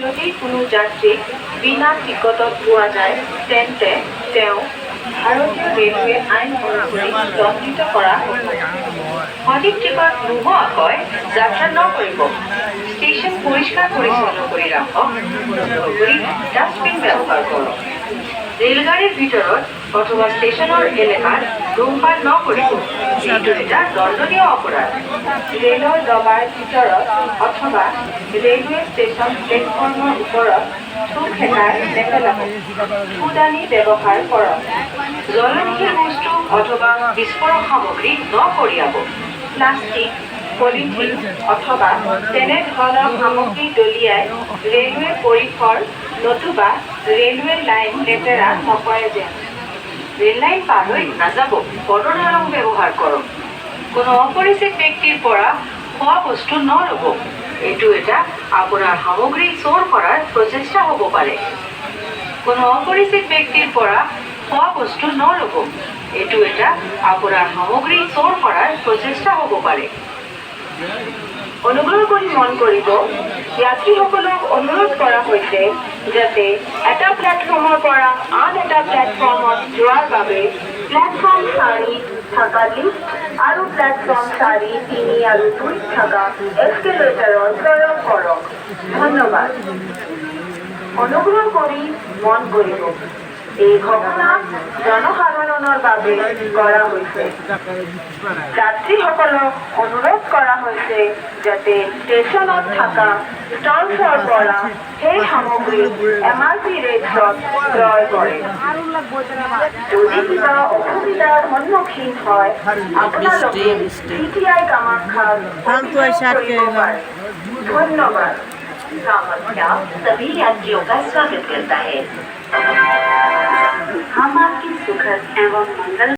যদি কোনো যাত্ৰীক বিনা টিকটত পোৱা যায় তেন্তে তেওঁ ভাৰতীয় ৰেলৱে আইন অনুসৰি দণ্ডিত কৰা হ'ব। সঠিক টিকট নোহোৱাকৈ যাত্ৰা নকৰিব। ষ্টেচন পৰিষ্কাৰ পৰিচ্ছন্ন কৰি ৰাখক। তদুপৰি ডাষ্টবিন ব্যৱহাৰ কৰক। ৰেলগাড়ীৰ ভিতৰত অথবা ষ্টেচনৰ এলেকাত ধূমপান নকৰিব। এইটো এটা দণ্ডনীয় অপৰাধ। ৰেলৰ ডবাৰ ভিতৰত অথবা ৰেলৱে ষ্টেচন প্লেটফৰ্মৰ ওপৰত থু খেকাৰ নেপেলাব। থুদানি ব্যৱহাৰ কৰক। জ্বলনশীল বস্তু অথবা বিস্ফোৰক সামগ্ৰী নকঢ়িয়াব। প্লাষ্টিক, পলিথিন অথবা তেনে ধৰণৰ সামগ্ৰী দলিয়াই ৰেলৱে পৰিসৰ নতুবা ৰেলৱে লাইন লেতেৰা নকৰে যেন। ৰেল লাইন পাৰ হৈ নাযাব। পদদলং ব্যৱহাৰ কৰক। কোনো অপৰিচিত ব্যক্তিৰ পৰা খোৱা বস্তু নল'ব। এইটো এটা আপোনাৰ সামগ্ৰী চোৰ কৰাৰ প্ৰচেষ্টা হ'ব পাৰে। কোনো অপৰিচিত ব্যক্তিৰ পৰা খোৱা বস্তু নল'ব। এইটো এটা আপোনাৰ সামগ্ৰী চোৰ কৰাৰ প্ৰচেষ্টা হ'ব পাৰে। অনুগ্ৰহ কৰি মন কৰিব, যাত্ৰীসকলক অনুৰোধ কৰা হৈছে যাতে এটা প্লেটফৰ্মৰ পৰা আন এটা প্লেটফৰ্মত যোৱাৰ বাবে প্লেটফৰ্ম 4 থকা লিফ্ট আৰু প্লেটফৰ্ম 4, 3 আৰু 2 থকা এস্কেলেটৰৰ প্ৰয়োগ কৰক। ধন্যবাদ। অনুগ্ৰহ কৰি মন কৰিব, এই ঘটনা জনসাধাৰণৰ বাবে কৰা হৈছে। যাত্ৰীসকলক অনুৰোধ কৰা হৈছে যাতে ষ্টেচনত থকা ষ্টলছৰ পৰা সেই সামগ্ৰী MRP ৰেটত ক্ৰয় কৰে। যদি কিবা অসুবিধাৰ সন্মুখীন হয় আপোনালোকে CTI কামাখ্যাত কৰিব পাৰে। ধন্যবাদ। कामाख्या सभी यात्रियों का स्वागत करता है। हम आपकी सुखद एवं मंगल